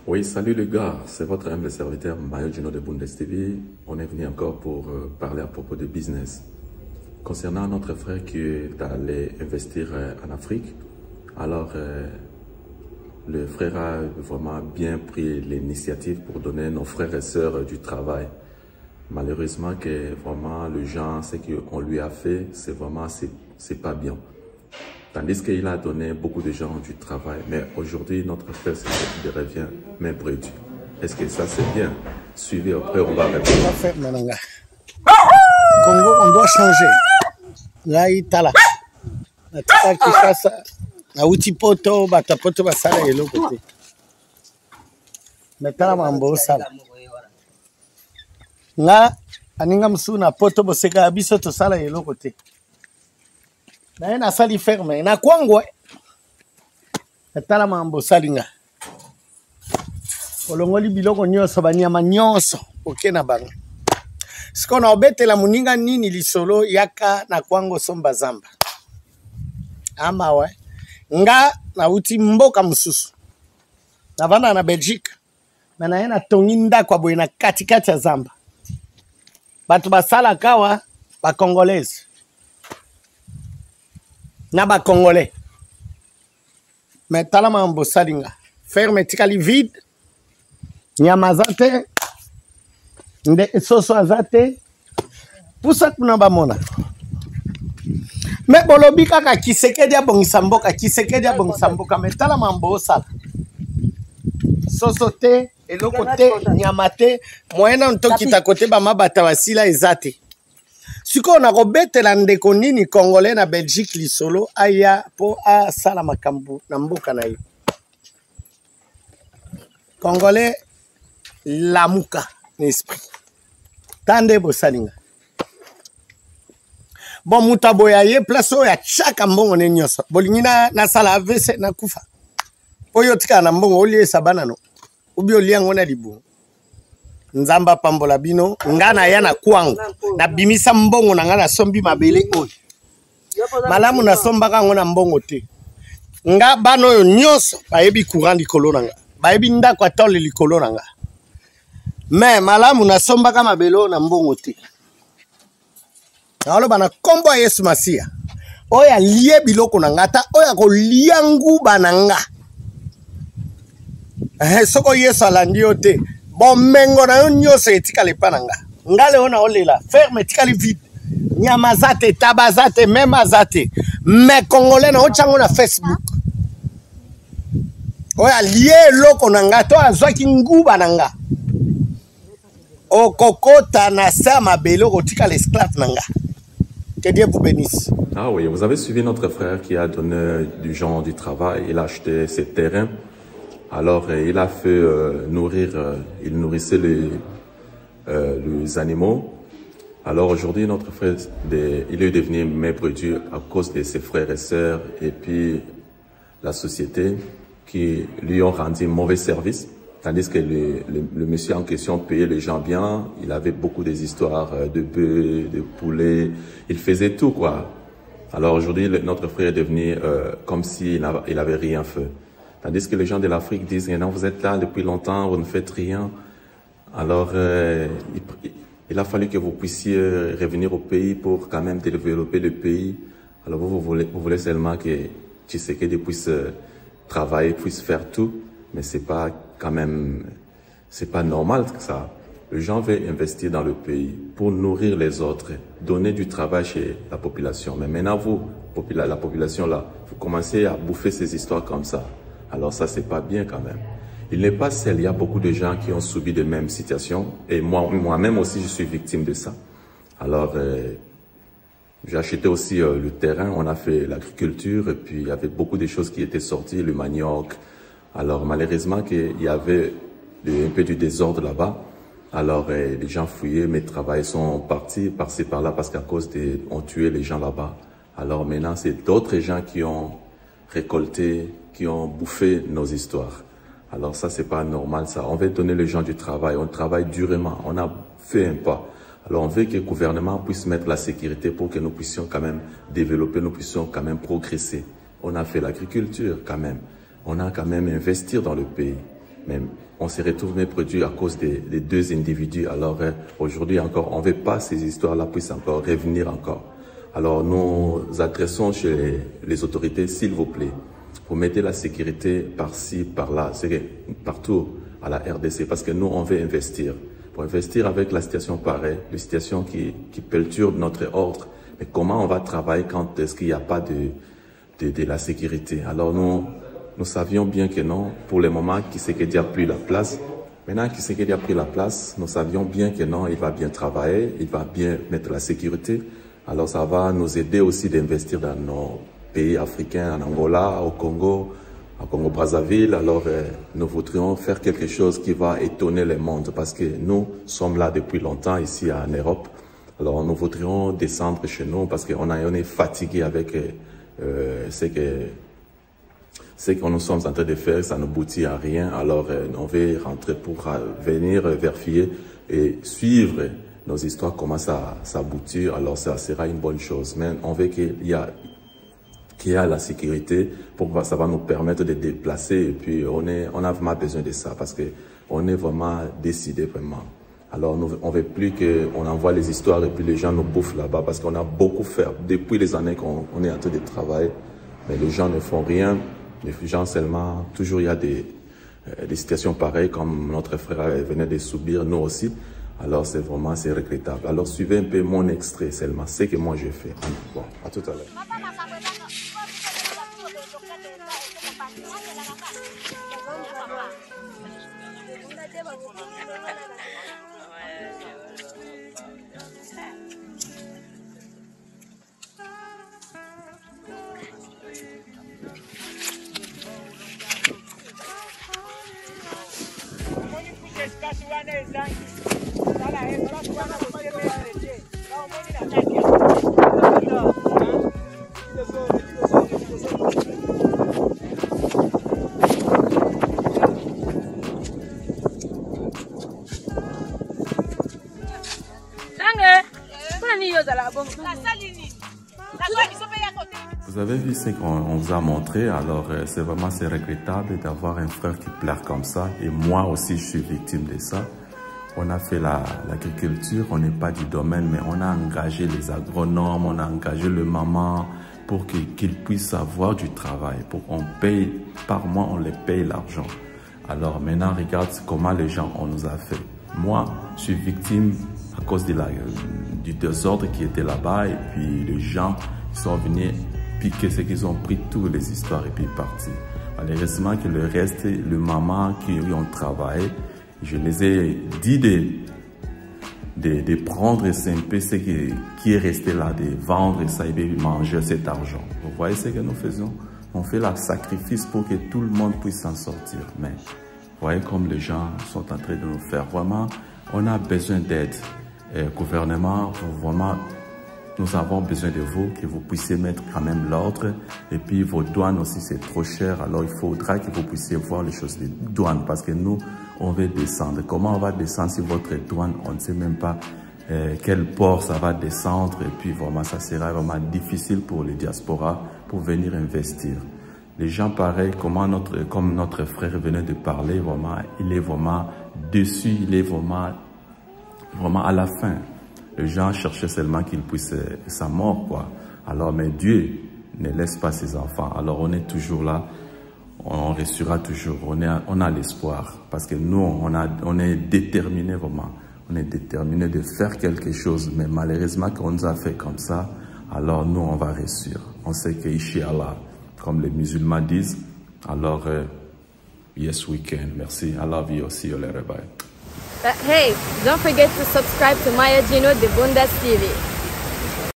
Oui, salut les gars, c'est votre humble serviteur Mayo Gino de Bundes TV. On est venu encore pour parler à propos de business. Concernant notre frère qui est allé investir en Afrique, alors le frère a vraiment bien pris l'initiative pour donner nos frères et sœurs du travail. Malheureusement que vraiment le gens, ce qu'on lui a fait, c'est vraiment, c'est pas bien. Tandis qu'il a donné beaucoup de gens du travail. Mais aujourd'hui, notre frère revient même produit. Est-ce que ça c'est bien? Suivez après, on va répondre. On va faire Mananga. Congo, on doit changer. Là, il est là. Na utipoto, batapoto, basala et l'autre côté. Maintenant, mambo sala. Là, aninga msuna poto boseka abiso to sala et l'autre côté. Na ina sali ferme na kwangwe etala mambo salinga olongoli biloko nyonso banyama nyonso okena banga siko na obetela muninga nini lisolo yaka na kwango somba zamba ama we nga na uti mboka mususu na vana na Belgique na ena tongi ndako boye na katikati ya zamba batu basala kawa ba congolaise Naba Congolais. Mais talama mbosalinga. Ferme tikali vide. Nyamazate. Nde soso azate. Pusa kuna bamona. Mais bolobi kaka kisekedi abongisa mboka. Kisekedi abongisa mboka. Mais talama mbosala. Soso te. Eloko te. Nyamate. Moyena ntoki takote bamabata wasila ezate. Siko na robetela ndeko nini Congolais na Belgique lisolo aya po a sala makambu na mboka na yo. Congolais lamuka n'esprit. Tande bo salinga. Bon mutabo ya ye place ya chaka mbongo ne nyoso. Bolingi na sala avese na kufa. Oyo tika na mbongo olie sabana no. Ubi olie ngona libu. Nzamba pambola bino ngana yana kwangu na bimisa mbongo na ngana sombi mabele oyo malamu na sombaka ngona mbongo te nga bano yo nyonso bayebi courant likolo nanga bayebi ndako atole likolo nanga mais malamu na sombaka mabele na mbongo te alo bana kombo Yesu Masia oya lie biloko nanga ta oya ko liangu bananga soko Yesu alandio te Bon mengo na yo nyonso etikali pananga. Ngale ona olela. Ferme etikali vide. Nyamazate, tabazate, memazate. Me Congolais na ochango na Facebook. Oya lié loko nanga to azwaki nguba nanga. Okokota na sama belo otika l'esclave nanga. Que Dieu vous bénisse. Ah oui, vous avez suivi notre frère qui a donné du genre du travail. Il a acheté ses terrains. Alors, il a fait nourrir, il nourrissait les animaux. Alors aujourd'hui, notre frère, il est devenu maître Dieu à cause de ses frères et sœurs et puis la société qui lui ont rendu mauvais service. Tandis que le monsieur en question payait les gens bien. Il avait beaucoup des histoires de bœufs, de poulets. Il faisait tout, quoi. Alors aujourd'hui, notre frère est devenu comme s'il n'avait rien fait. Tandis que les gens de l'Afrique disent, non, vous êtes là depuis longtemps, vous ne faites rien. Alors, il a fallu que vous puissiez revenir au pays pour quand même développer le pays. Alors, vous voulez seulement que Tshisekedi puisse travailler, puisse faire tout. Mais c'est pas quand même, c'est pas normal que ça. Les gens veulent investir dans le pays pour nourrir les autres, donner du travail chez la population. Mais maintenant, vous, la population là, vous commencez à bouffer ces histoires comme ça. Alors ça, c'est pas bien quand même. Il n'est pas seul, il y a beaucoup de gens qui ont subi de mêmes situations. Et moi-même aussi, je suis victime de ça. Alors, j'ai acheté aussi le terrain, on a fait l'agriculture, et puis il y avait beaucoup de choses qui étaient sorties, le manioc. Alors malheureusement, il y avait un peu du désordre là-bas. Alors les gens fouillaient, mes travailleurs sont partis par-ci par-là parce qu'à cause on tuait les gens là-bas. Alors maintenant, c'est d'autres gens qui ont récolté, qui ont bouffé nos histoires. Alors ça, c'est pas normal ça. On veut donner les gens du travail, on travaille durement, on a fait un pas. Alors on veut que le gouvernement puisse mettre la sécurité pour que nous puissions quand même développer, nous puissions quand même progresser. On a fait l'agriculture quand même. On a quand même investi dans le pays. Mais on s'est retrouvé produit à cause des deux individus. Alors aujourd'hui encore, on ne veut pas que ces histoires-là puissent encore revenir encore. Alors nous adressons chez les autorités, s'il vous plaît, pour mettre la sécurité par-ci, par-là, partout à la RDC, parce que nous, on veut investir. Pour investir avec la situation pareille, une situation qui perturbe notre ordre. Mais comment on va travailler quand est-ce qu'il n'y a pas de la sécurité? Alors nous savions bien que non, pour le moment, Tshisekedi a pris la place. Maintenant que Tshisekedi a pris la place, nous savions bien que non, il va bien travailler, il va bien mettre la sécurité. Alors ça va nous aider aussi d'investir dans nos pays africains, en Angola, au Congo Brazzaville. Alors nous voudrions faire quelque chose qui va étonner le monde parce que nous sommes là depuis longtemps ici en Europe. Alors nous voudrions descendre chez nous parce qu'on est fatigué avec ce que nous sommes en train de faire, ça ne aboutit à rien. Alors on veut rentrer pour venir vérifier et suivre nos histoires, comment ça aboutit. Alors ça sera une bonne chose. Mais on veut qu'il y a la sécurité, ça va nous permettre de déplacer. Et puis on a vraiment besoin de ça parce qu'on est vraiment décidé vraiment. Alors on ne veut plus qu'on envoie les histoires et puis les gens nous bouffent là-bas parce qu'on a beaucoup fait depuis les années qu'on est en train de travailler. Mais les gens ne font rien. Les gens seulement, toujours il y a des situations pareilles comme notre frère venait de subir, nous aussi. Alors c'est regrettable. Alors suivez un peu mon extrait seulement, ce que moi j'ai fait. Bon, à tout à l'heure. Vous avez vu ce qu'on vous a montré, alors c'est regrettable d'avoir un frère qui pleure comme ça. Et moi aussi, je suis victime de ça. On a fait l'agriculture, on n'est pas du domaine, mais on a engagé les agronomes, on a engagé le maman pour qu'ils puissent avoir du travail, pour qu'on paye, par mois, on les paye l'argent. Alors maintenant, regarde comment les gens, on nous a fait. Moi, je suis victime à cause du désordre qui était là-bas et puis les gens sont venus piquer ce qu'ils ont pris, toutes les histoires et puis partis. Malheureusement que le reste, le maman qui ont travaillé, je les ai dit de prendre un peu ce qui est resté là, de vendre ça et de manger cet argent. Vous voyez ce que nous faisons? On fait le sacrifice pour que tout le monde puisse s'en sortir. Mais vous voyez comme les gens sont en train de nous faire. Vraiment, on a besoin d'aide. Gouvernement, vraiment, nous avons besoin de vous, que vous puissiez mettre quand même l'ordre. Et puis vos douanes aussi, c'est trop cher. Alors il faudra que vous puissiez voir les choses des douanes parce que nous, on veut descendre. Comment on va descendre si votre douane, on ne sait même pas quel port ça va descendre. Et puis vraiment, ça sera vraiment difficile pour les diasporas pour venir investir. Les gens pareils, comme notre frère venait de parler, vraiment, il est vraiment déçu, il est vraiment à la fin. Les gens cherchaient seulement qu'il puisse sa mort, quoi. Alors, mais Dieu ne laisse pas ses enfants. Alors, on est toujours là. On restera toujours. On a l'espoir. Parce que nous, on est déterminés, vraiment. On est déterminés de faire quelque chose. Mais malheureusement, qu'on nous a fait comme ça, alors nous, on va réussir. On sait que, Inch'Allah, comme les musulmans disent, alors, yes, we can. Merci. I love you. See you later. Bye. But hey, don't forget to subscribe to Maya Gino de Bundes TV.